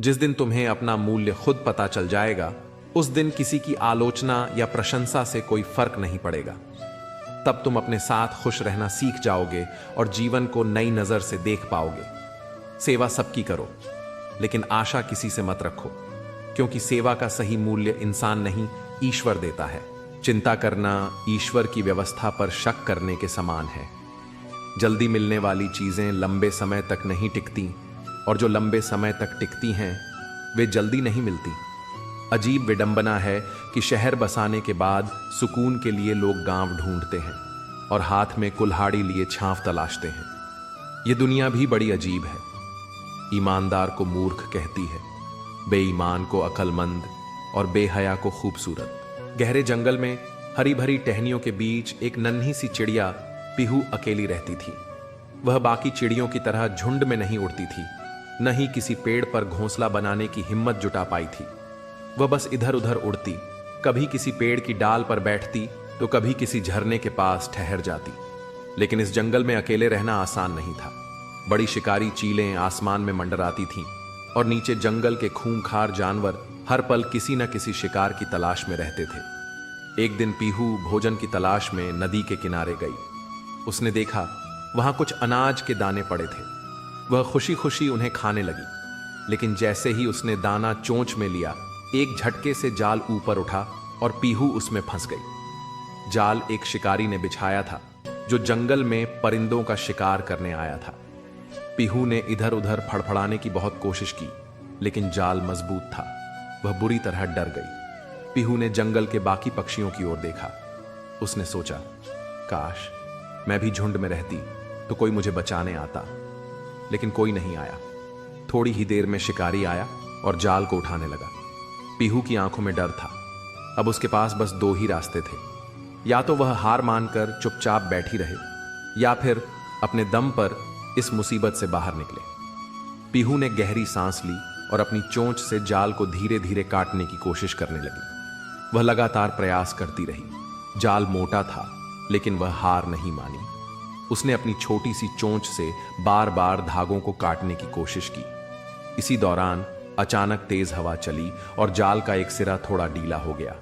जिस दिन तुम्हें अपना मूल्य खुद पता चल जाएगा, उस दिन किसी की आलोचना या प्रशंसा से कोई फर्क नहीं पड़ेगा। तब तुम अपने साथ खुश रहना सीख जाओगे और जीवन को नई नजर से देख पाओगे। सेवा सबकी करो, लेकिन आशा किसी से मत रखो, क्योंकि सेवा का सही मूल्य इंसान नहीं, ईश्वर देता है। चिंता करना ईश्वर की व्यवस्था पर शक करने के समान है। जल्दी मिलने वाली चीजें लंबे समय तक नहीं टिकती, और जो लंबे समय तक टिकती हैं वे जल्दी नहीं मिलती। अजीब विडंबना है कि शहर बसाने के बाद सुकून के लिए लोग गांव ढूंढते हैं और हाथ में कुल्हाड़ी लिए छांव तलाशते हैं। ये दुनिया भी बड़ी अजीब है। ईमानदार को मूर्ख कहती है, बेईमान को अक्लमंद और बेहया को खूबसूरत। गहरे जंगल में हरी भरी टहनियों के बीच एक नन्ही सी चिड़िया पीहू अकेली रहती थी। वह बाकी चिड़ियों की तरह झुंड में नहीं उड़ती थी, न ही किसी पेड़ पर घोंसला बनाने की हिम्मत जुटा पाई थी। वह बस इधर उधर उड़ती, कभी किसी पेड़ की डाल पर बैठती तो कभी किसी झरने के पास ठहर जाती। लेकिन इस जंगल में अकेले रहना आसान नहीं था। बड़ी शिकारी चीलें आसमान में मंडराती थीं और नीचे जंगल के खूंखार जानवर हर पल किसी न किसी शिकार की तलाश में रहते थे। एक दिन पीहू भोजन की तलाश में नदी के किनारे गई। उसने देखा वहां कुछ अनाज के दाने पड़े थे। वह खुशी खुशी उन्हें खाने लगी, लेकिन जैसे ही उसने दाना चोंच में लिया, एक झटके से जाल ऊपर उठा और पीहू उसमें फंस गई। जाल एक शिकारी ने बिछाया था जो जंगल में परिंदों का शिकार करने आया था। पीहू ने इधर उधर फड़फड़ाने की बहुत कोशिश की, लेकिन जाल मजबूत था। वह बुरी तरह डर गई। पीहू ने जंगल के बाकी पक्षियों की ओर देखा। उसने सोचा, काश मैं भी झुंड में रहती तो कोई मुझे बचाने आता, लेकिन कोई नहीं आया। थोड़ी ही देर में शिकारी आया और जाल को उठाने लगा। पीहू की आंखों में डर था। अब उसके पास बस दो ही रास्ते थे, या तो वह हार मानकर चुपचाप बैठी रहे, या फिर अपने दम पर इस मुसीबत से बाहर निकले। पीहू ने गहरी सांस ली और अपनी चोंच से जाल को धीरे धीरे काटने की कोशिश करने लगी। वह लगातार प्रयास करती रही। जाल मोटा था, लेकिन वह हार नहीं मानी। उसने अपनी छोटी सी चोंच से बार बार धागों को काटने की कोशिश की। इसी दौरान अचानक तेज हवा चली और जाल का एक सिरा थोड़ा ढीला हो गया।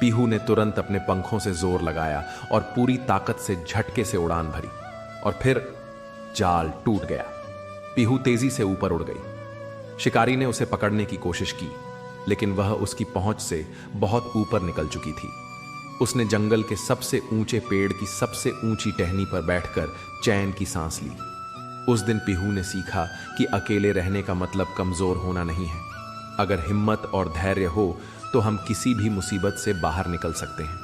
पीहू ने तुरंत अपने पंखों से जोर लगाया और पूरी ताकत से झटके से उड़ान भरी, और फिर जाल टूट गया। पीहू तेजी से ऊपर उड़ गई। शिकारी ने उसे पकड़ने की कोशिश की, लेकिन वह उसकी पहुंच से बहुत ऊपर निकल चुकी थी। उसने जंगल के सबसे ऊंचे पेड़ की सबसे ऊंची टहनी पर बैठकर चैन की सांस ली। उस दिन पीहू ने सीखा कि अकेले रहने का मतलब कमजोर होना नहीं है। अगर हिम्मत और धैर्य हो तो हम किसी भी मुसीबत से बाहर निकल सकते हैं।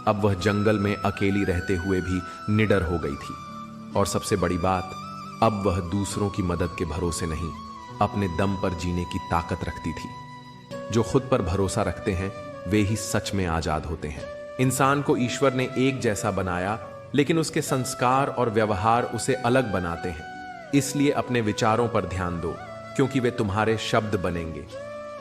अब वह जंगल में अकेली रहते हुए भी निडर हो गई थी, और सबसे बड़ी बात, अब वह दूसरों की मदद के भरोसे नहीं, अपने दम पर जीने की ताकत रखती थी। जो खुद पर भरोसा रखते हैं वे ही सच में आजाद होते हैं। इंसान को ईश्वर ने एक जैसा बनाया, लेकिन उसके संस्कार और व्यवहार उसे अलग बनाते हैं। इसलिए अपने विचारों पर ध्यान दो, क्योंकि वे तुम्हारे शब्द बनेंगे।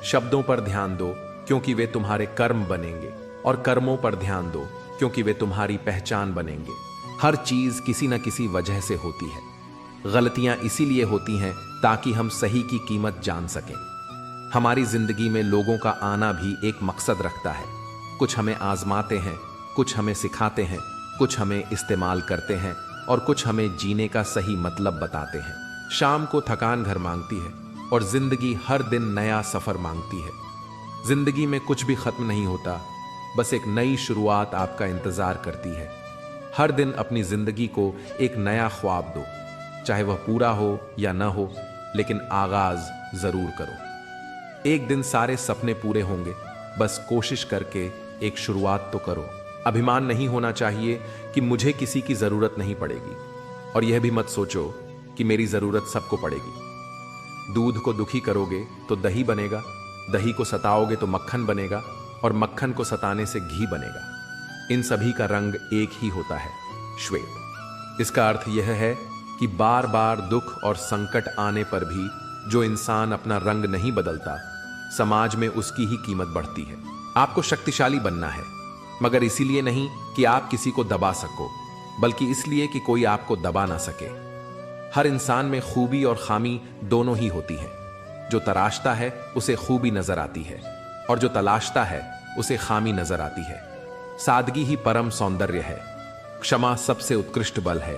शब्दों पर ध्यान दो, क्योंकि वे तुम्हारे कर्म बनेंगे। और कर्मों पर ध्यान दो, क्योंकि वे तुम्हारी पहचान बनेंगे। हर चीज किसी न किसी वजह से होती है। गलतियां इसीलिए होती हैं ताकि हम सही की कीमत जान सकें। हमारी जिंदगी में लोगों का आना भी एक मकसद रखता है। कुछ हमें आजमाते हैं, कुछ हमें सिखाते हैं, कुछ हमें इस्तेमाल करते हैं, और कुछ हमें जीने का सही मतलब बताते हैं। शाम को थकान घर मांगती है, और जिंदगी हर दिन नया सफर मांगती है। जिंदगी में कुछ भी खत्म नहीं होता, बस एक नई शुरुआत आपका इंतजार करती है। हर दिन अपनी जिंदगी को एक नया ख्वाब दो, चाहे वह पूरा हो या न हो, लेकिन आगाज जरूर करो। एक दिन सारे सपने पूरे होंगे, बस कोशिश करके एक शुरुआत तो करो। अभिमान नहीं होना चाहिए कि मुझे किसी की जरूरत नहीं पड़ेगी, और यह भी मत सोचो कि मेरी जरूरत सबको पड़ेगी। दूध को दुखी करोगे तो दही बनेगा, दही को सताओगे तो मक्खन बनेगा, और मक्खन को सताने से घी बनेगा। इन सभी का रंग एक ही होता है, श्वेत। इसका अर्थ यह है कि बार बार दुख और संकट आने पर भी जो इंसान अपना रंग नहीं बदलता, समाज में उसकी ही कीमत बढ़ती है। आपको शक्तिशाली बनना है, मगर इसीलिए नहीं कि आप किसी को दबा सको, बल्कि इसलिए कि कोई आपको दबा ना सके। हर इंसान में खूबी और खामी दोनों ही होती है। जो तराशता है उसे खूबी नजर आती है, और जो तलाशता है उसे खामी नजर आती है। सादगी ही परम सौंदर्य है, क्षमा सबसे उत्कृष्ट बल है,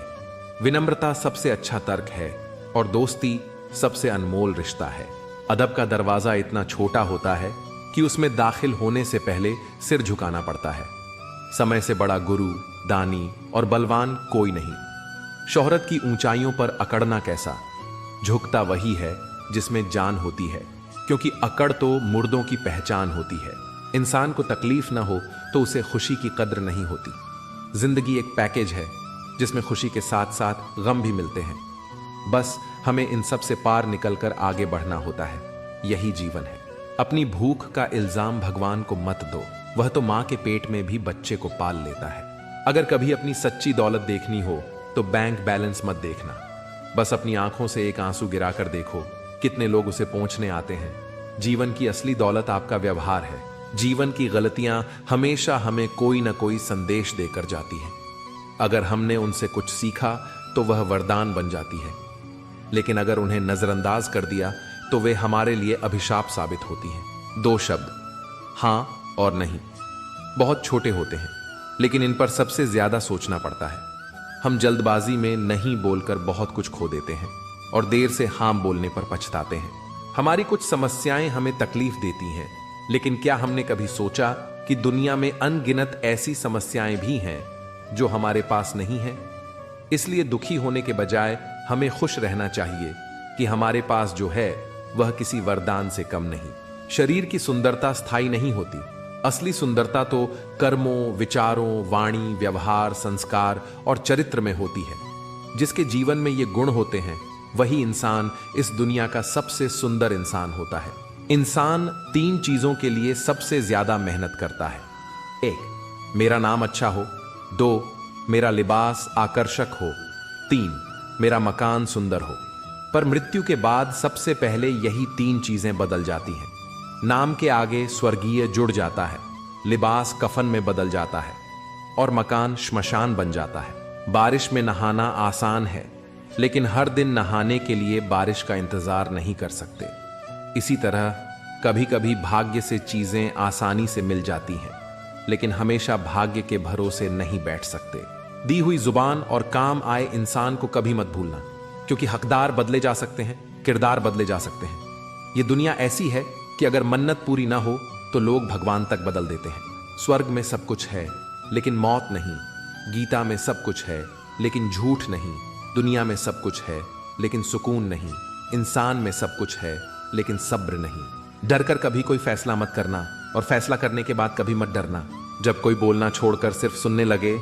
विनम्रता सबसे अच्छा तर्क है, और दोस्ती सबसे अनमोल रिश्ता है। अदब का दरवाजा इतना छोटा होता है कि उसमें दाखिल होने से पहले सिर झुकाना पड़ता है। समय से बड़ा गुरु, दानी और बलवान कोई नहीं। शोहरत की ऊंचाइयों पर अकड़ना कैसा, झुकता वही है जिसमें जान होती है, क्योंकि अकड़ तो मुर्दों की पहचान होती है। इंसान को तकलीफ ना हो तो उसे खुशी की कद्र नहीं होती। जिंदगी एक पैकेज है जिसमें खुशी के साथ साथ गम भी मिलते हैं। बस हमें इन सब से पार निकलकर आगे बढ़ना होता है। यही जीवन है। अपनी भूख का इल्जाम भगवान को मत दो, वह तो मां के पेट में भी बच्चे को पाल लेता है। अगर कभी अपनी सच्ची दौलत देखनी हो तो बैंक बैलेंस मत देखना, बस अपनी आंखों से एक आंसू गिराकर देखो कितने लोग उसे पोंछने आते हैं। जीवन की असली दौलत आपका व्यवहार है। जीवन की गलतियां हमेशा हमें कोई ना कोई संदेश देकर जाती हैं। अगर हमने उनसे कुछ सीखा तो वह वरदान बन जाती है, लेकिन अगर उन्हें नजरअंदाज कर दिया तो वे हमारे लिए अभिशाप साबित होती हैं। 2 शब्द, हां और नहीं, बहुत छोटे होते हैं, लेकिन इन पर सबसे ज्यादा सोचना पड़ता है। हम जल्दबाजी में नहीं बोलकर बहुत कुछ खो देते हैं और देर से हां बोलने पर पछताते हैं। हमारी कुछ समस्याएं हमें तकलीफ देती हैं, लेकिन क्या हमने कभी सोचा कि दुनिया में अनगिनत ऐसी समस्याएं भी हैं जो हमारे पास नहीं हैं? इसलिए दुखी होने के बजाय हमें खुश रहना चाहिए कि हमारे पास जो है वह किसी वरदान से कम नहीं। शरीर की सुंदरता स्थायी नहीं होती। असली सुंदरता तो कर्मों, विचारों, वाणी, व्यवहार, संस्कार और चरित्र में होती है। जिसके जीवन में ये गुण होते हैं वही इंसान इस दुनिया का सबसे सुंदर इंसान होता है। इंसान 3 चीजों के लिए सबसे ज्यादा मेहनत करता है। 1, मेरा नाम अच्छा हो। 2, मेरा लिबास आकर्षक हो। 3, मेरा मकान सुंदर हो। पर मृत्यु के बाद सबसे पहले यही 3 चीजें बदल जाती हैं। नाम के आगे स्वर्गीय जुड़ जाता है, लिबास कफन में बदल जाता है और मकान श्मशान बन जाता है। बारिश में नहाना आसान है, लेकिन हर दिन नहाने के लिए बारिश का इंतजार नहीं कर सकते। इसी तरह कभी कभी भाग्य से चीजें आसानी से मिल जाती हैं, लेकिन हमेशा भाग्य के भरोसे नहीं बैठ सकते। दी हुई जुबान और काम आए इंसान को कभी मत भूलना, क्योंकि हकदार बदले जा सकते हैं, किरदार बदले जा सकते हैं। ये दुनिया ऐसी है कि अगर मन्नत पूरी ना हो तो लोग भगवान तक बदल देते हैं। स्वर्ग में सब कुछ है लेकिन मौत नहीं, गीता में सब कुछ है लेकिन झूठ नहीं, दुनिया में सब कुछ है लेकिन सुकून नहीं, इंसान में सब कुछ है लेकिन सब्र नहीं। डर कर कभी कोई फैसला मत करना, और फैसला करने के बाद कभी मत डरना। जब कोई बोलना छोड़कर सिर्फ सुनने लगे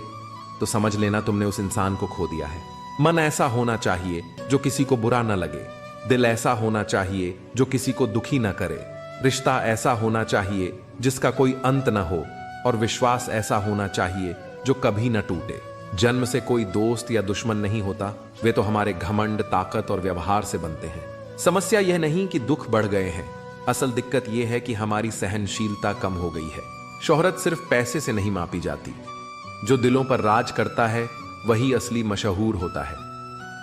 तो समझ लेना तुमने उस इंसान को खो दिया है। मन ऐसा होना चाहिए जो किसी को बुरा न लगे, दिल ऐसा होना चाहिए जो किसी को दुखी न करे, रिश्ता ऐसा होना चाहिए जिसका कोई अंत न हो, और विश्वास ऐसा होना चाहिए जो कभी न टूटे। जन्म से कोई दोस्त या दुश्मन नहीं होता, वे तो हमारे घमंड, ताकत और व्यवहार से बनते हैं। समस्या यह नहीं कि दुख बढ़ गए हैं, असल दिक्कत यह है कि हमारी सहनशीलता कम हो गई है। शोहरत सिर्फ पैसे से नहीं मापी जाती, जो दिलों पर राज करता है वही असली मशहूर होता है।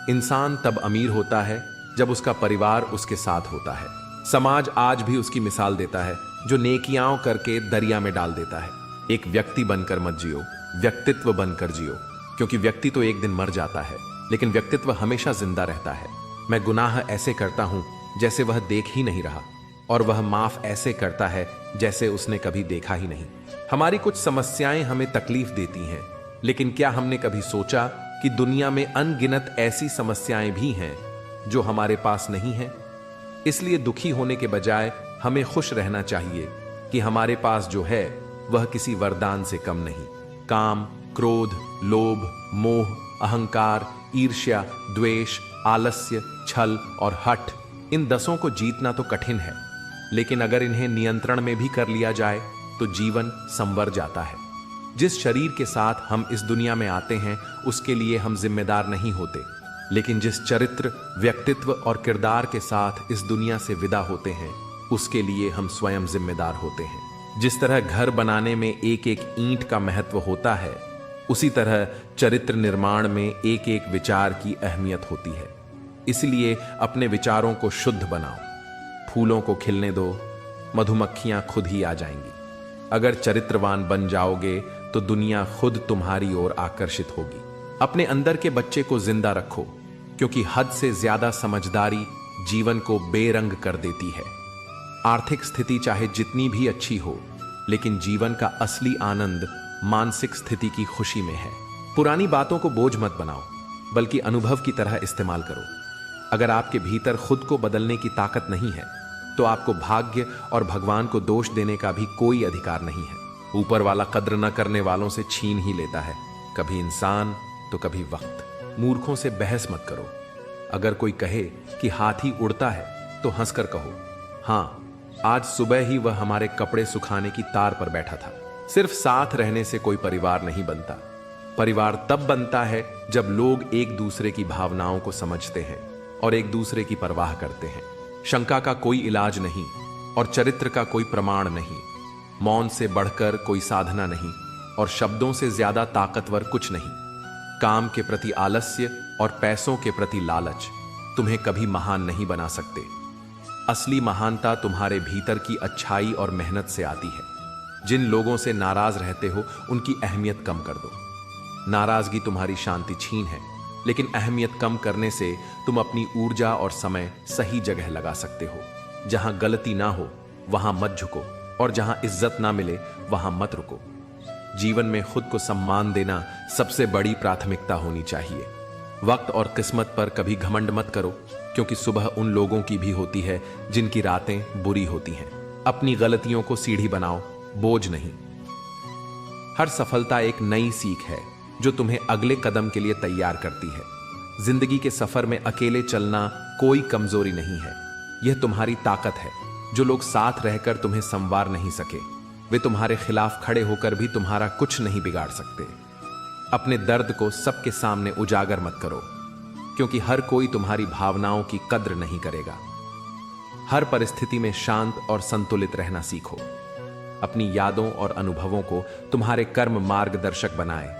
इंसान तब अमीर होता है जब उसका परिवार उसके साथ होता है। समाज आज भी उसकी मिसाल देता है जो नेकियां करके दरिया में डाल देता है। एक व्यक्ति बनकर मत जियो, व्यक्तित्व बनकर जियो, क्योंकि व्यक्ति तो एक दिन मर जाता है लेकिन व्यक्तित्व हमेशा जिंदा रहता है। मैं गुनाह ऐसे करता हूं जैसे वह देख ही नहीं रहा, और वह माफ ऐसे करता है जैसे उसने कभी देखा ही नहीं। हमारी कुछ समस्याएं हमें तकलीफ देती हैं, लेकिन क्या हमने कभी सोचा कि दुनिया में अनगिनत ऐसी समस्याएं भी हैं जो हमारे पास नहीं हैं? इसलिए दुखी होने के बजाय हमें खुश रहना चाहिए कि हमारे पास जो है वह किसी वरदान से कम नहीं। काम, क्रोध, लोभ, मोह, अहंकार, ईर्ष्या, द्वेष, आलस्य, छल और हठ, इन 10 को जीतना तो कठिन है, लेकिन अगर इन्हें नियंत्रण में भी कर लिया जाए तो जीवन संवर जाता है। जिस शरीर के साथ हम इस दुनिया में आते हैं उसके लिए हम जिम्मेदार नहीं होते, लेकिन जिस चरित्र, व्यक्तित्व और किरदार के साथ इस दुनिया से विदा होते हैं उसके लिए हम स्वयं जिम्मेदार होते हैं। जिस तरह घर बनाने में एक एक ईंट का महत्व होता है, उसी तरह चरित्र निर्माण में एक एक विचार की अहमियत होती है। इसलिए अपने विचारों को शुद्ध बनाओ। फूलों को खिलने दो, मधुमक्खियां खुद ही आ जाएंगी। अगर चरित्रवान बन जाओगे तो दुनिया खुद तुम्हारी ओर आकर्षित होगी। अपने अंदर के बच्चे को जिंदा रखो, क्योंकि हद से ज्यादा समझदारी जीवन को बेरंग कर देती है। आर्थिक स्थिति चाहे जितनी भी अच्छी हो, लेकिन जीवन का असली आनंद मानसिक स्थिति की खुशी में है। पुरानी बातों को बोझ मत बनाओ, बल्कि अनुभव की तरह इस्तेमाल करो। अगर आपके भीतर खुद को बदलने की ताकत नहीं है, तो आपको भाग्य और भगवान को दोष देने का भी कोई अधिकार नहीं है। ऊपर वाला कद्र न करने वालों से छीन ही लेता है, कभी इंसान तो कभी वक्त। मूर्खों से बहस मत करो। अगर कोई कहे कि हाथी उड़ता है, तो हंसकर कहो, हाँ, आज सुबह ही वह हमारे कपड़े सुखाने की तार पर बैठा था। सिर्फ साथ रहने से कोई परिवार नहीं बनता। परिवार तब बनता है जब लोग एक दूसरे की भावनाओं को समझते हैं और एक दूसरे की परवाह करते हैं। शंका का कोई इलाज नहीं और चरित्र का कोई प्रमाण नहीं। मौन से बढ़कर कोई साधना नहीं और शब्दों से ज्यादा ताकतवर कुछ नहीं। काम के प्रति आलस्य और पैसों के प्रति लालच तुम्हें कभी महान नहीं बना सकते। असली महानता तुम्हारे भीतर की अच्छाई और मेहनत से आती है। जिन लोगों से नाराज रहते हो, उनकी अहमियत कम कर दो। नाराजगी तुम्हारी शांति छीन है, लेकिन अहमियत कम करने से तुम अपनी ऊर्जा और समय सही जगह लगा सकते हो। जहां गलती ना हो वहां मत झुको, और जहां इज्जत ना मिले वहां मत रुको। जीवन में खुद को सम्मान देना सबसे बड़ी प्राथमिकता होनी चाहिए। वक्त और किस्मत पर कभी घमंड मत करो, क्योंकि सुबह उन लोगों की भी होती है जिनकी रातें बुरी होती हैं। अपनी गलतियों को सीढ़ी बनाओ, बोझ नहीं। हर सफलता एक नई सीख है जो तुम्हें अगले कदम के लिए तैयार करती है। जिंदगी के सफर में अकेले चलना कोई कमजोरी नहीं है, यह तुम्हारी ताकत है। जो लोग साथ रहकर तुम्हें संवार नहीं सके, वे तुम्हारे खिलाफ खड़े होकर भी तुम्हारा कुछ नहीं बिगाड़ सकते। अपने दर्द को सबके सामने उजागर मत करो, क्योंकि हर कोई तुम्हारी भावनाओं की कद्र नहीं करेगा। हर परिस्थिति में शांत और संतुलित रहना सीखो। अपनी यादों और अनुभवों को तुम्हारे कर्म मार्गदर्शक बनाए,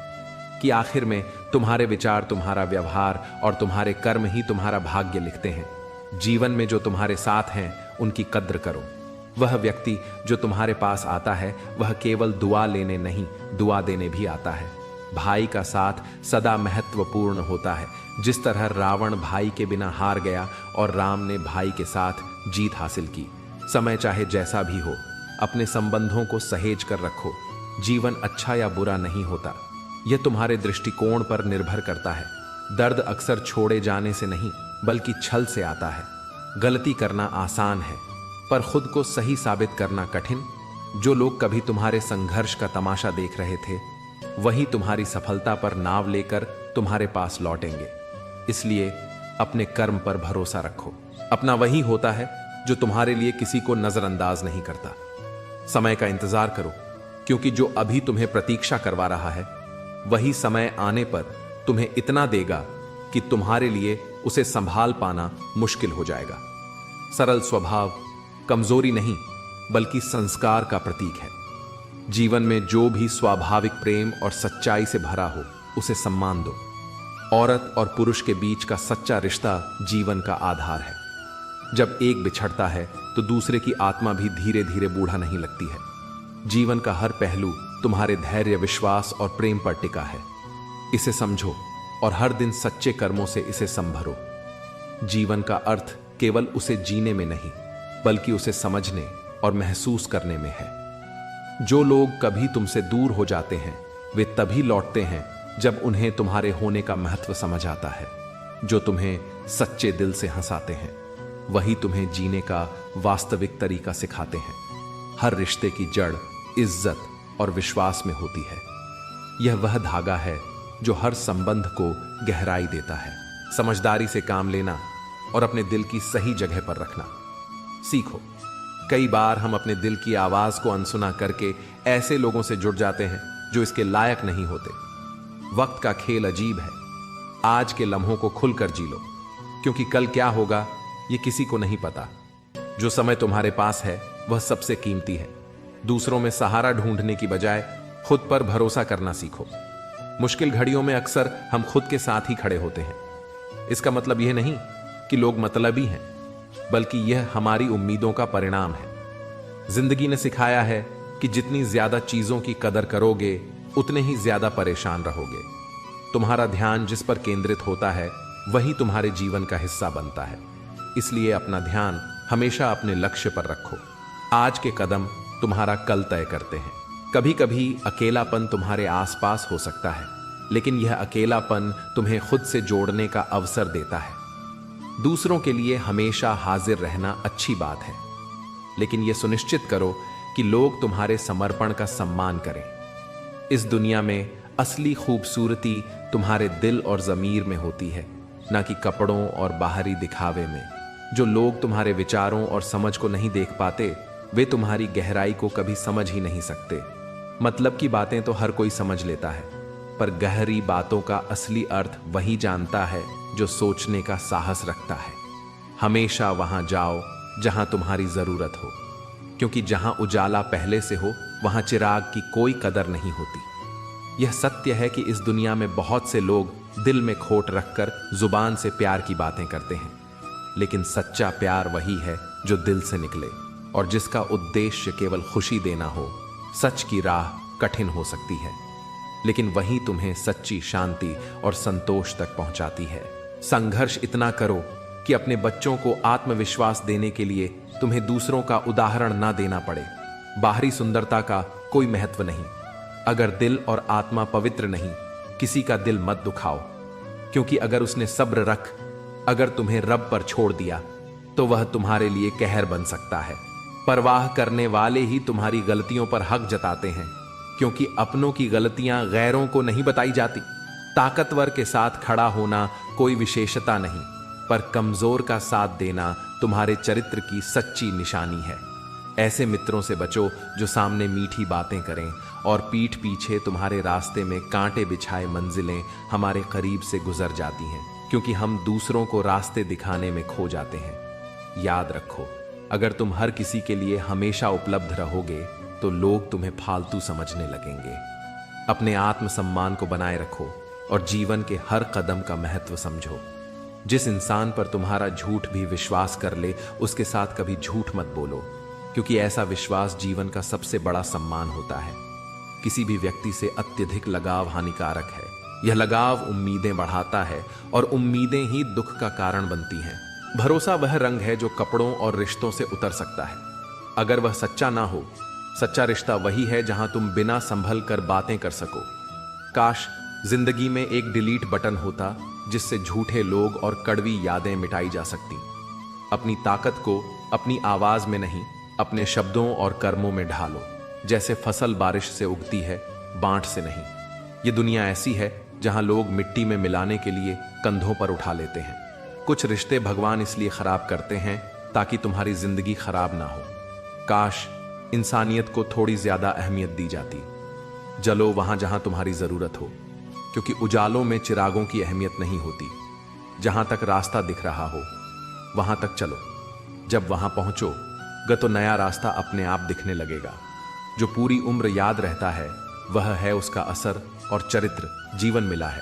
कि आखिर में तुम्हारे विचार, तुम्हारा व्यवहार और तुम्हारे कर्म ही तुम्हारा भाग्य लिखते हैं। जीवन में जो तुम्हारे साथ हैं, उनकी कद्र करो। वह व्यक्ति जो तुम्हारे पास आता है, वह केवल दुआ लेने नहीं, दुआ देने भी आता है। भाई का साथ सदा महत्वपूर्ण होता है। जिस तरह रावण भाई के बिना हार गया और राम ने भाई के साथ जीत हासिल की। समय चाहे जैसा भी हो, अपने संबंधों को सहेज कर रखो। जीवन अच्छा या बुरा नहीं होता, यह तुम्हारे दृष्टिकोण पर निर्भर करता है। दर्द अक्सर छोड़े जाने से नहीं, बल्कि छल से आता है। गलती करना आसान है, पर खुद को सही साबित करना कठिन। जो लोग कभी तुम्हारे संघर्ष का तमाशा देख रहे थे, वही तुम्हारी सफलता पर नाव लेकर तुम्हारे पास लौटेंगे। इसलिए अपने कर्म पर भरोसा रखो। अपना वही होता है जो तुम्हारे लिए किसी को नजरअंदाज नहीं करता। समय का इंतजार करो, क्योंकि जो अभी तुम्हें प्रतीक्षा करवा रहा है, वही समय आने पर तुम्हें इतना देगा कि तुम्हारे लिए उसे संभाल पाना मुश्किल हो जाएगा। सरल स्वभाव कमजोरी नहीं, बल्कि संस्कार का प्रतीक है। जीवन में जो भी स्वाभाविक प्रेम और सच्चाई से भरा हो, उसे सम्मान दो। औरत और पुरुष के बीच का सच्चा रिश्ता जीवन का आधार है। जब एक बिछड़ता है, तो दूसरे की आत्मा भी धीरे धीरे बूढ़ा नहीं लगती है। जीवन का हर पहलू तुम्हारे धैर्य, विश्वास और प्रेम पर टिका है। इसे समझो और हर दिन सच्चे कर्मों से इसे संभरो। जीवन का अर्थ केवल उसे जीने में नहीं, बल्कि उसे समझने और महसूस करने में है। जो लोग कभी तुमसे दूर हो जाते हैं, वे तभी लौटते हैं जब उन्हें तुम्हारे होने का महत्व समझ आता है। जो तुम्हें सच्चे दिल से हंसाते हैं, वही तुम्हें जीने का वास्तविक तरीका सिखाते हैं। हर रिश्ते की जड़ इज्जत और विश्वास में होती है। यह वह धागा है जो हर संबंध को गहराई देता है। समझदारी से काम लेना और अपने दिल की सही जगह पर रखना सीखो। कई बार हम अपने दिल की आवाज को अनसुना करके ऐसे लोगों से जुड़ जाते हैं जो इसके लायक नहीं होते। वक्त का खेल अजीब है। आज के लम्हों को खुलकर जी लो, क्योंकि कल क्या होगा ये किसी को नहीं पता। जो समय तुम्हारे पास है, वह सबसे कीमती है। दूसरों में सहारा ढूंढने की बजाय खुद पर भरोसा करना सीखो। मुश्किल घड़ियों में अक्सर हम खुद के साथ ही खड़े होते हैं। इसका मतलब यह नहीं कि लोग मतलबी हैं, बल्कि यह हमारी उम्मीदों का परिणाम है। जिंदगी ने सिखाया है कि जितनी ज्यादा चीजों की कदर करोगे उतने ही ज्यादा परेशान रहोगे। तुम्हारा ध्यान जिस पर केंद्रित होता है वही तुम्हारे जीवन का हिस्सा बनता है। इसलिए अपना ध्यान हमेशा अपने लक्ष्य पर रखो। आज के कदम तुम्हारा कल तय करते हैं। कभी कभी अकेलापन तुम्हारे आसपास हो सकता है, लेकिन यह अकेलापन तुम्हें खुद से जोड़ने का अवसर देता है। दूसरों के लिए हमेशा हाजिर रहना अच्छी बात है, लेकिन यह सुनिश्चित करो कि लोग तुम्हारे समर्पण का सम्मान करें। इस दुनिया में असली खूबसूरती तुम्हारे दिल और ज़मीर में होती है, ना कि कपड़ों और बाहरी दिखावे में। जो लोग तुम्हारे विचारों और समझ को नहीं देख पाते, वे तुम्हारी गहराई को कभी समझ ही नहीं सकते। मतलब की बातें तो हर कोई समझ लेता है, पर गहरी बातों का असली अर्थ वही जानता है जो सोचने का साहस रखता है। हमेशा वहां जाओ जहां तुम्हारी जरूरत हो, क्योंकि जहां उजाला पहले से हो वहां चिराग की कोई कदर नहीं होती। यह सत्य है कि इस दुनिया में बहुत से लोग दिल में खोट रखकर जुबान से प्यार की बातें करते हैं, लेकिन सच्चा प्यार वही है जो दिल से निकले और जिसका उद्देश्य केवल खुशी देना हो। सच की राह कठिन हो सकती है, लेकिन वही तुम्हें सच्ची शांति और संतोष तक पहुंचाती है। संघर्ष इतना करो कि अपने बच्चों को आत्मविश्वास देने के लिए तुम्हें दूसरों का उदाहरण ना देना पड़े। बाहरी सुंदरता का कोई महत्व नहीं, अगर दिल और आत्मा पवित्र नहीं। किसी का दिल मत दुखाओ, क्योंकि अगर उसने सब्र रख अगर तुम्हें रब पर छोड़ दिया तो वह तुम्हारे लिए कहर बन सकता है। परवाह करने वाले ही तुम्हारी गलतियों पर हक जताते हैं, क्योंकि अपनों की गलतियां गैरों को नहीं बताई जाती। ताकतवर के साथ खड़ा होना कोई विशेषता नहीं, पर कमजोर का साथ देना तुम्हारे चरित्र की सच्ची निशानी है। ऐसे मित्रों से बचो जो सामने मीठी बातें करें और पीठ पीछे तुम्हारे रास्ते में कांटे बिछाए मंजिलें हमारे करीब से गुजर जाती हैं, क्योंकि हम दूसरों को रास्ते दिखाने में खो जाते हैं। याद रखो, अगर तुम हर किसी के लिए हमेशा उपलब्ध रहोगे तो लोग तुम्हें फालतू समझने लगेंगे। अपने आत्मसम्मान को बनाए रखो और जीवन के हर कदम का महत्व समझो। जिस इंसान पर तुम्हारा झूठ भी विश्वास कर ले, उसके साथ कभी झूठ मत बोलो, क्योंकि ऐसा विश्वास जीवन का सबसे बड़ा सम्मान होता है। किसी भी व्यक्ति से अत्यधिक लगाव हानिकारक है। यह लगाव उम्मीदें बढ़ाता है और उम्मीदें ही दुख का कारण बनती हैं। भरोसा वह रंग है जो कपड़ों और रिश्तों से उतर सकता है, अगर वह सच्चा ना हो। सच्चा रिश्ता वही है जहां तुम बिना संभल कर बातें कर सको। काश जिंदगी में एक डिलीट बटन होता जिससे झूठे लोग और कड़वी यादें मिटाई जा सकती। अपनी ताकत को अपनी आवाज में नहीं, अपने शब्दों और कर्मों में ढालो। जैसे फसल बारिश से उगती है, बांट से नहीं। ये दुनिया ऐसी है जहां लोग मिट्टी में मिलाने के लिए कंधों पर उठा लेते हैं। कुछ रिश्ते भगवान इसलिए खराब करते हैं ताकि तुम्हारी जिंदगी खराब ना हो। काश इंसानियत को थोड़ी ज्यादा अहमियत दी जाती। जलो वहां जहां तुम्हारी जरूरत हो, क्योंकि उजालों में चिरागों की अहमियत नहीं होती। जहां तक रास्ता दिख रहा हो वहां तक चलो। जब वहां पहुंचोगे तो नया रास्ता अपने आप दिखने लगेगा। जो पूरी उम्र याद रहता है वह है उसका असर और चरित्र जीवन मिला है।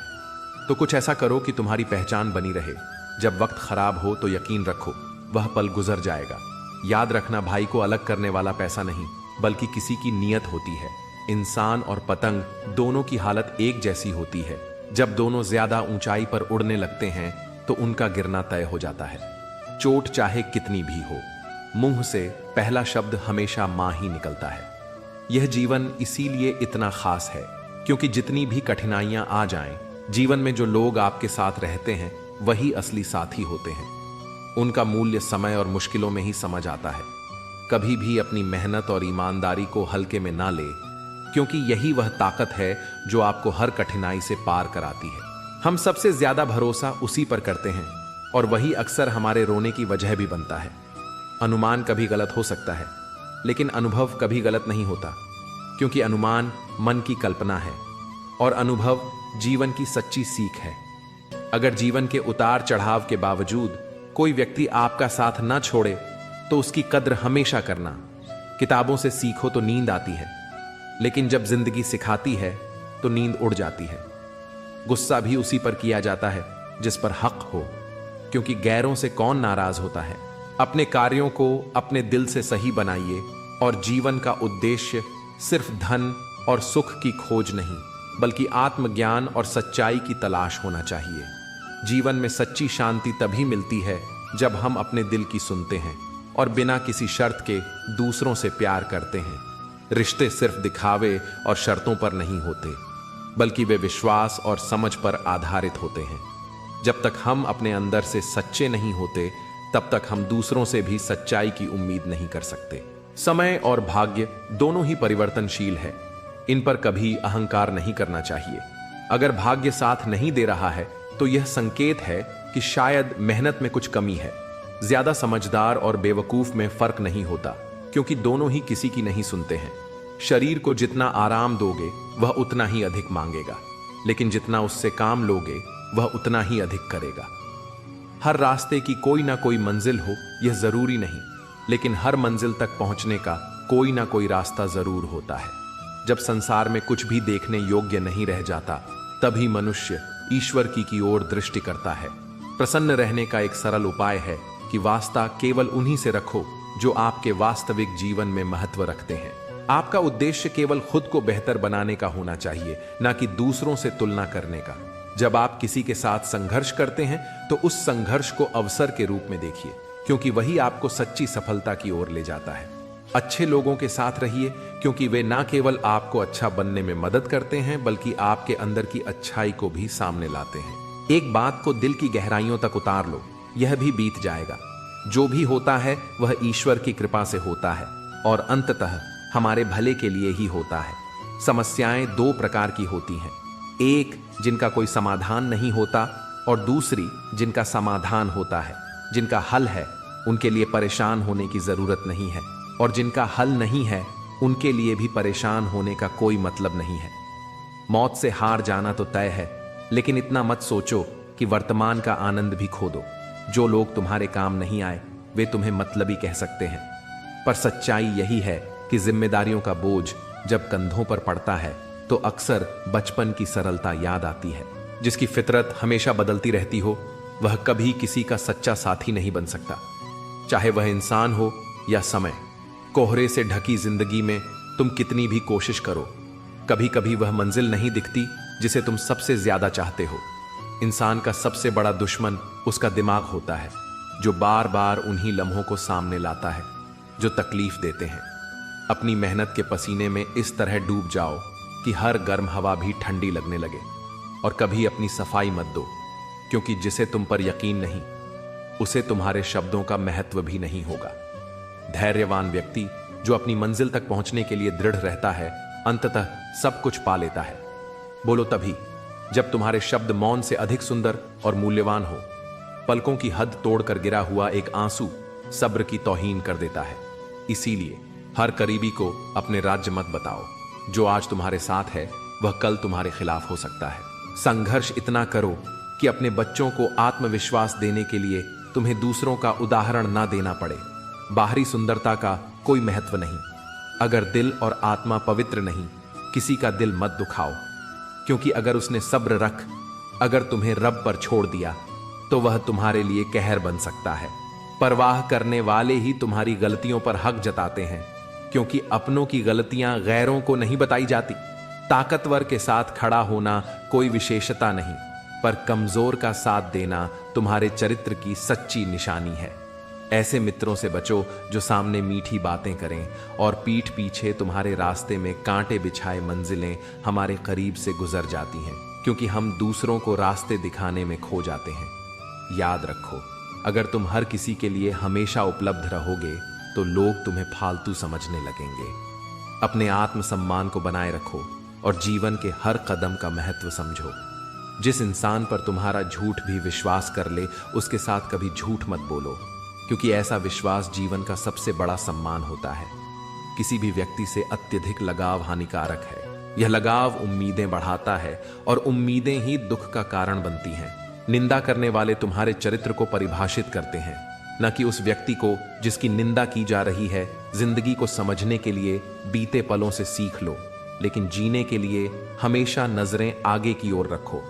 तो कुछ ऐसा करो कि तुम्हारी पहचान बनी रहे। जब वक्त खराब हो तो यकीन रखो वह पल गुजर जाएगा। याद रखना, भाई को अलग करने वाला पैसा नहीं, बल्कि किसी की नीयत होती है। इंसान और पतंग दोनों की हालत एक जैसी होती है। जब दोनों ज्यादा ऊंचाई पर उड़ने लगते हैं तो उनका गिरना तय हो जाता है। चोट चाहे कितनी भी हो, मुंह से पहला शब्द हमेशा मां ही निकलता है। यह जीवन इसीलिए इतना खास है, क्योंकि जितनी भी कठिनाइयां आ जाएं, जीवन में जो लोग आपके साथ रहते हैं वही असली साथी होते हैं। उनका मूल्य समय और मुश्किलों में ही समझ आता है। कभी भी अपनी मेहनत और ईमानदारी को हल्के में ना ले, क्योंकि यही वह ताकत है जो आपको हर कठिनाई से पार कराती है। हम सबसे ज्यादा भरोसा उसी पर करते हैं और वही अक्सर हमारे रोने की वजह भी बनता है। अनुमान कभी गलत हो सकता है, लेकिन अनुभव कभी गलत नहीं होता, क्योंकि अनुमान मन की कल्पना है और अनुभव जीवन की सच्ची सीख है। अगर जीवन के उतार चढ़ाव के बावजूद कोई व्यक्ति आपका साथ ना छोड़े तो उसकी कद्र हमेशा करना। किताबों से सीखो तो नींद आती है, लेकिन जब जिंदगी सिखाती है तो नींद उड़ जाती है। गुस्सा भी उसी पर किया जाता है जिस पर हक हो, क्योंकि गैरों से कौन नाराज होता है, अपने कार्यों को अपने दिल से सही बनाइए और जीवन का उद्देश्य सिर्फ धन और सुख की खोज नहीं, बल्कि आत्मज्ञान और सच्चाई की तलाश होना चाहिए। जीवन में सच्ची शांति तभी मिलती है जब हम अपने दिल की सुनते हैं और बिना किसी शर्त के दूसरों से प्यार करते हैं। रिश्ते सिर्फ दिखावे और शर्तों पर नहीं होते, बल्कि वे विश्वास और समझ पर आधारित होते हैं। जब तक हम अपने अंदर से सच्चे नहीं होते, तब तक हम दूसरों से भी सच्चाई की उम्मीद नहीं कर सकते। समय और भाग्य दोनों ही परिवर्तनशील है, इन पर कभी अहंकार नहीं करना चाहिए। अगर भाग्य साथ नहीं दे रहा है तो यह संकेत है कि शायद मेहनत में कुछ कमी है। ज्यादा समझदार और बेवकूफ में फर्क नहीं होता, क्योंकि दोनों ही किसी की नहीं सुनते हैं। शरीर को जितना आराम दोगे वह उतना ही अधिक मांगेगा, लेकिन जितना उससे काम लोगे वह उतना ही अधिक करेगा। हर रास्ते की कोई ना कोई मंजिल हो यह जरूरी नहीं, लेकिन हर मंजिल तक पहुंचने का कोई ना कोई रास्ता जरूर होता है। जब संसार में कुछ भी देखने योग्य नहीं रह जाता, तभी मनुष्य ईश्वर की ओर दृष्टि करता है। प्रसन्न रहने का एक सरल उपाय है कि वास्ता केवल उन्हीं से रखो जो आपके वास्तविक जीवन में महत्व रखते हैं। आपका उद्देश्य केवल खुद को बेहतर बनाने का होना चाहिए, ना कि दूसरों से तुलना करने का। जब आप किसी के साथ संघर्ष करते हैं तो उस संघर्ष को अवसर के रूप में देखिए, क्योंकि वही आपको सच्ची सफलता की ओर ले जाता है। अच्छे लोगों के साथ रहिए, क्योंकि वे ना केवल आपको अच्छा बनने में मदद करते हैं, बल्कि आपके अंदर की अच्छाई को भी सामने लाते हैं। एक बात को दिल की गहराइयों तक उतार लो, यह भी बीत जाएगा। जो भी होता है वह ईश्वर की कृपा से होता है और अंततः हमारे भले के लिए ही होता है। समस्याएं दो प्रकार की होती हैं, एक जिनका कोई समाधान नहीं होता और दूसरी जिनका समाधान होता है। जिनका हल है उनके लिए परेशान होने की जरूरत नहीं है, और जिनका हल नहीं है उनके लिए भी परेशान होने का कोई मतलब नहीं है। मौत से हार जाना तो तय है, लेकिन इतना मत सोचो कि वर्तमान का आनंद भी खो दो। जो लोग तुम्हारे काम नहीं आए वे तुम्हें मतलबी कह सकते हैं, पर सच्चाई यही है कि जिम्मेदारियों का बोझ जब कंधों पर पड़ता है तो अक्सर बचपन की सरलता याद आती है। जिसकी फितरत हमेशा बदलती रहती हो वह कभी किसी का सच्चा साथी नहीं बन सकता, चाहे वह इंसान हो या समय। कोहरे से ढकी जिंदगी में तुम कितनी भी कोशिश करो, कभी कभी वह मंजिल नहीं दिखती जिसे तुम सबसे ज्यादा चाहते हो। इंसान का सबसे बड़ा दुश्मन उसका दिमाग होता है, जो बार बार उन्हीं लम्हों को सामने लाता है जो तकलीफ देते हैं। अपनी मेहनत के पसीने में इस तरह डूब जाओ कि हर गर्म हवा भी ठंडी लगने लगे, और कभी अपनी सफाई मत दो, क्योंकि जिसे तुम पर यकीन नहीं उसे तुम्हारे शब्दों का महत्व भी नहीं होगा। धैर्यवान व्यक्ति जो अपनी मंजिल तक पहुंचने के लिए दृढ़ रहता है, अंततः सब कुछ पा लेता है। बोलो तभी जब तुम्हारे शब्द मौन से अधिक सुंदर और मूल्यवान हो। पलकों की हद तोड़कर गिरा हुआ एक आंसू सब्र की तौहीन कर देता है। इसीलिए हर करीबी को अपने राज्य मत बताओ। जो आज तुम्हारे साथ है वह कल तुम्हारे खिलाफ हो सकता है। संघर्ष इतना करो कि अपने बच्चों को आत्मविश्वास देने के लिए तुम्हें दूसरों का उदाहरण ना देना पड़े। बाहरी सुंदरता का कोई महत्व नहीं, अगर दिल और आत्मा पवित्र नहीं, किसी का दिल मत दुखाओ, क्योंकि अगर उसने सब्र रख अगर तुम्हें रब पर छोड़ दिया तो वह तुम्हारे लिए कहर बन सकता है। परवाह करने वाले ही तुम्हारी गलतियों पर हक जताते हैं, क्योंकि अपनों की गलतियां गैरों को नहीं बताई जाती। ताकतवर के साथ खड़ा होना कोई विशेषता नहीं, पर कमजोर का साथ देना तुम्हारे चरित्र की सच्ची निशानी है। ऐसे मित्रों से बचो जो सामने मीठी बातें करें और पीठ पीछे तुम्हारे रास्ते में कांटे बिछाए मंजिलें हमारे करीब से गुजर जाती हैं, क्योंकि हम दूसरों को रास्ते दिखाने में खो जाते हैं। याद रखो, अगर तुम हर किसी के लिए हमेशा उपलब्ध रहोगे तो लोग तुम्हें फालतू समझने लगेंगे। अपने आत्मसम्मान को बनाए रखो और जीवन के हर कदम का महत्व समझो। जिस इंसान पर तुम्हारा झूठ भी विश्वास कर ले उसके साथ कभी झूठ मत बोलो, क्योंकि ऐसा विश्वास जीवन का सबसे बड़ा सम्मान होता है। किसी भी व्यक्ति से अत्यधिक लगाव हानिकारक है। यह लगाव उम्मीदें बढ़ाता है और उम्मीदें ही दुख का कारण बनती हैं। निंदा करने वाले तुम्हारे चरित्र को परिभाषित करते हैं, न कि उस व्यक्ति को जिसकी निंदा की जा रही है। जिंदगी को समझने के लिए बीते पलों से सीख लो, लेकिन जीने के लिए हमेशा नजरें आगे की ओर रखो।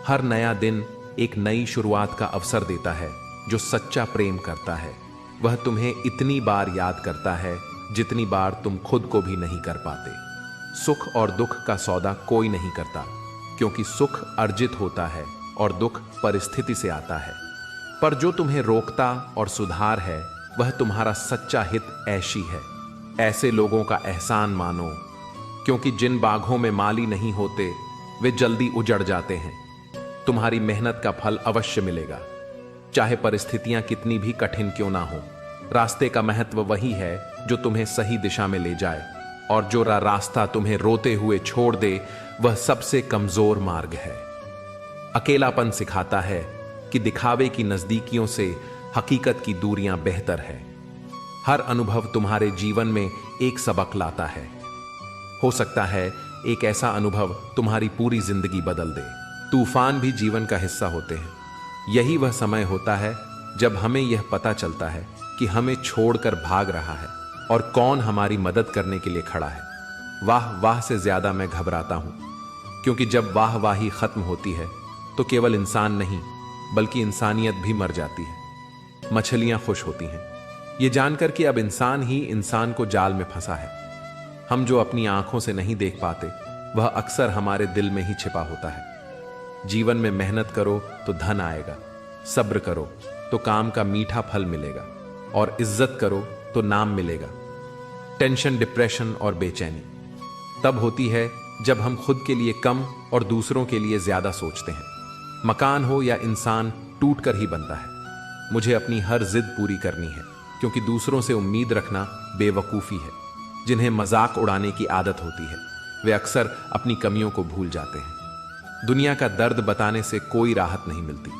हर नया दिन एक नई शुरुआत का अवसर देता है। जो सच्चा प्रेम करता है वह तुम्हें इतनी बार याद करता है जितनी बार तुम खुद को भी नहीं कर पाते। सुख और दुख का सौदा कोई नहीं करता, क्योंकि सुख अर्जित होता है और दुख परिस्थिति से आता है। पर जो तुम्हें रोकता और सुधार है वह तुम्हारा सच्चा हित ऐशी है। ऐसे लोगों का एहसान मानो, क्योंकि जिन बागों में माली नहीं होते वे जल्दी उजड़ जाते हैं। तुम्हारी मेहनत का फल अवश्य मिलेगा, चाहे परिस्थितियां कितनी भी कठिन क्यों ना हो। रास्ते का महत्व वही है जो तुम्हें सही दिशा में ले जाए, और जो रास्ता तुम्हें रोते हुए छोड़ दे वह सबसे कमजोर मार्ग है। अकेलापन सिखाता है कि दिखावे की नजदीकियों से हकीकत की दूरियां बेहतर है। हर अनुभव तुम्हारे जीवन में एक सबक लाता है। हो सकता है एक ऐसा अनुभव तुम्हारी पूरी जिंदगी बदल दे। तूफान भी जीवन का हिस्सा होते हैं। यही वह समय होता है जब हमें यह पता चलता है कि हमें छोड़कर भाग रहा है और कौन हमारी मदद करने के लिए खड़ा है। वाह वाह से ज्यादा मैं घबराता हूं, क्योंकि जब वाह वाही खत्म होती है तो केवल इंसान नहीं बल्कि इंसानियत भी मर जाती है। मछलियां खुश होती हैं ये जानकर कि अब इंसान ही इंसान को जाल में फंसा है। हम जो अपनी आंखों से नहीं देख पाते वह अक्सर हमारे दिल में ही छिपा होता है। जीवन में मेहनत करो तो धन आएगा, सब्र करो तो काम का मीठा फल मिलेगा, और इज्जत करो तो नाम मिलेगा। टेंशन, डिप्रेशन और बेचैनी तब होती है जब हम खुद के लिए कम और दूसरों के लिए ज्यादा सोचते हैं। मकान हो या इंसान टूट कर ही बनता है। मुझे अपनी हर जिद पूरी करनी है, क्योंकि दूसरों से उम्मीद रखना बेवकूफ़ी है। जिन्हें मजाक उड़ाने की आदत होती है वे अक्सर अपनी कमियों को भूल जाते हैं। दुनिया का दर्द बताने से कोई राहत नहीं मिलती,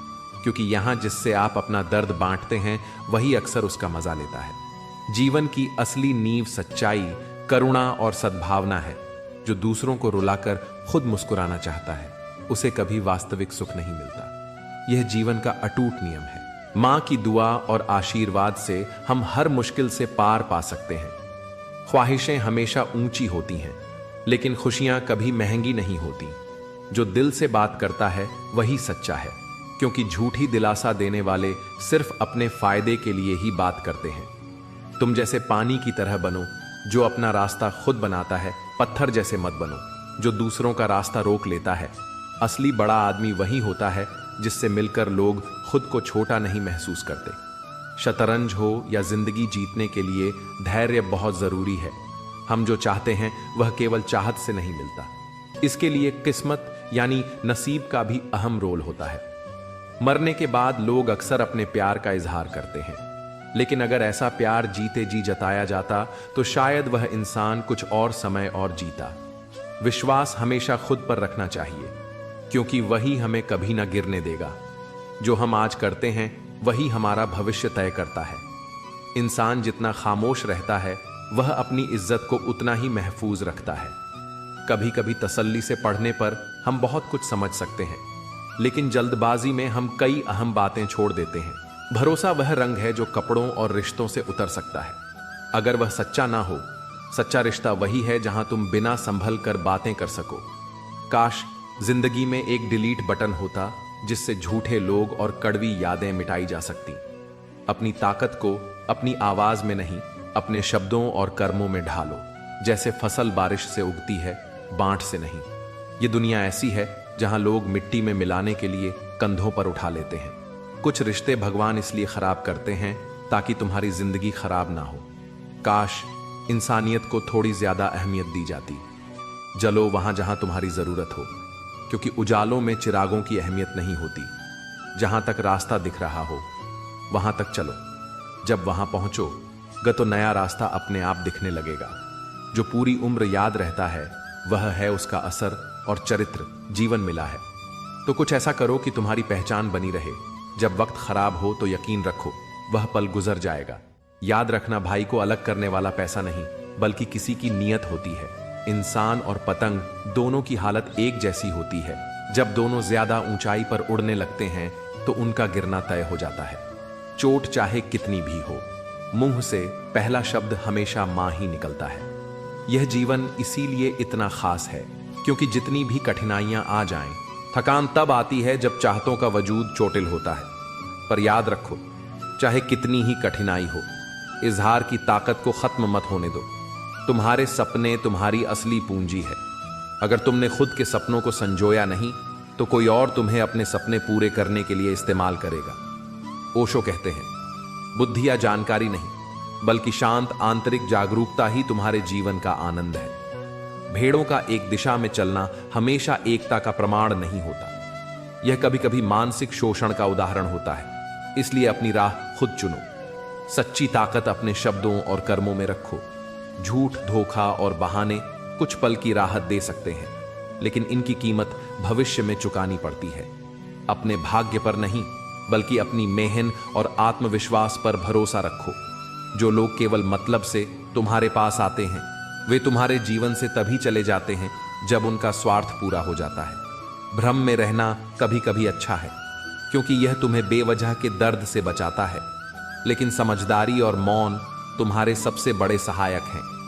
क्योंकि यहां जिससे आप अपना दर्द बांटते हैं वही अक्सर उसका मजा लेता है। जीवन की असली नींव सच्चाई, करुणा और सद्भावना है। जो दूसरों को रुलाकर खुद मुस्कुराना चाहता है उसे कभी वास्तविक सुख नहीं मिलता। यह जीवन का अटूट नियम है। मां की दुआ और आशीर्वाद से हम हर मुश्किल से पार पा सकते हैं। ख्वाहिशें हमेशा ऊंची होती हैं, लेकिन खुशियां कभी महंगी नहीं होती। जो दिल से बात करता है वही सच्चा है, क्योंकि झूठी दिलासा देने वाले सिर्फ अपने फायदे के लिए ही बात करते हैं। तुम जैसे पानी की तरह बनो जो अपना रास्ता खुद बनाता है। पत्थर जैसे मत बनो जो दूसरों का रास्ता रोक लेता है। असली बड़ा आदमी वही होता है जिससे मिलकर लोग खुद को छोटा नहीं महसूस करते। शतरंज हो या जिंदगी जीतने के लिए धैर्य बहुत जरूरी है। हम जो चाहते हैं वह केवल चाहत से नहीं मिलता, इसके लिए किस्मत यानी नसीब का भी अहम रोल होता है। मरने के बाद लोग अक्सर अपने प्यार का इजहार करते हैं, लेकिन अगर ऐसा प्यार जीते जी जताया जाता तो शायद वह इंसान कुछ और समय और जीता। विश्वास हमेशा खुद पर रखना चाहिए, क्योंकि वही हमें कभी ना गिरने देगा। जो हम आज करते हैं वही हमारा भविष्य तय करता है। इंसान जितना खामोश रहता है वह अपनी इज्जत को उतना ही महफूज रखता है। कभी कभी तसल्ली से पढ़ने पर हम बहुत कुछ समझ सकते हैं, लेकिन जल्दबाजी में हम कई अहम बातें छोड़ देते हैं। भरोसा वह रंग है जो कपड़ों और रिश्तों से उतर सकता है, अगर वह सच्चा ना हो। सच्चा रिश्ता वही है जहां तुम बिना संभल कर बातें कर सको। काश जिंदगी में एक डिलीट बटन होता जिससे झूठे लोग और कड़वी यादें मिटाई जा सकती। अपनी ताकत को अपनी आवाज में नहीं, अपने शब्दों और कर्मों में ढालो। जैसे फसल बारिश से उगती है, बांट से नहीं। ये दुनिया ऐसी है जहां लोग मिट्टी में मिलाने के लिए कंधों पर उठा लेते हैं। कुछ रिश्ते भगवान इसलिए खराब करते हैं ताकि तुम्हारी जिंदगी खराब ना हो। काश इंसानियत को थोड़ी ज्यादा अहमियत दी जाती। जलो वहां जहां तुम्हारी जरूरत हो, क्योंकि उजालों में चिरागों की अहमियत नहीं होती। जहां तक रास्ता दिख रहा हो वहां तक चलो। जब वहां पहुंचोगे तो नया रास्ता अपने आप दिखने लगेगा। जो पूरी उम्र याद रहता है वह है उसका असर और चरित्र जीवन मिला है। तो कुछ ऐसा करो कि तुम्हारी पहचान बनी रहे। जब वक्त खराब हो तो यकीन रखो वह पल गुजर जाएगा। याद रखना, भाई को अलग करने वाला पैसा नहीं बल्कि किसी की नीयत होती है। इंसान और पतंग दोनों की हालत एक जैसी होती है। जब दोनों ज्यादा ऊंचाई पर उड़ने लगते हैं तो उनका गिरना तय हो जाता है। चोट चाहे कितनी भी हो, मुंह से पहला शब्द हमेशा मां ही निकलता है। यह जीवन इसीलिए इतना खास है, क्योंकि जितनी भी कठिनाइयां आ जाएं, थकान तब आती है जब चाहतों का वजूद चोटिल होता है। पर याद रखो, चाहे कितनी ही कठिनाई हो। इजहार की ताकत को खत्म मत होने दो। तुम्हारे सपने तुम्हारी असली पूंजी है। अगर तुमने खुद के सपनों को संजोया नहीं तो कोई और तुम्हें अपने सपने पूरे करने के लिए इस्तेमाल करेगा। ओशो कहते हैं, बुद्धि या जानकारी नहीं बल्कि शांत आंतरिक जागरूकता ही तुम्हारे जीवन का आनंद है। भेड़ों का एक दिशा में चलना हमेशा एकता का प्रमाण नहीं होता। यह कभी कभी मानसिक शोषण का उदाहरण होता है। इसलिए अपनी राह खुद चुनो। सच्ची ताकत अपने शब्दों और कर्मों में रखो। झूठ, धोखा और बहाने कुछ पल की राहत दे सकते हैं, लेकिन इनकी कीमत भविष्य में चुकानी पड़ती है। अपने भाग्य पर नहीं बल्कि अपनी मेहनत और आत्मविश्वास पर भरोसा रखो। जो लोग केवल मतलब से तुम्हारे पास आते हैं वे तुम्हारे जीवन से तभी चले जाते हैं जब उनका स्वार्थ पूरा हो जाता है। भ्रम में रहना कभी कभी अच्छा है क्योंकि यह तुम्हें बेवजह के दर्द से बचाता है, लेकिन समझदारी और मौन तुम्हारे सबसे बड़े सहायक हैं।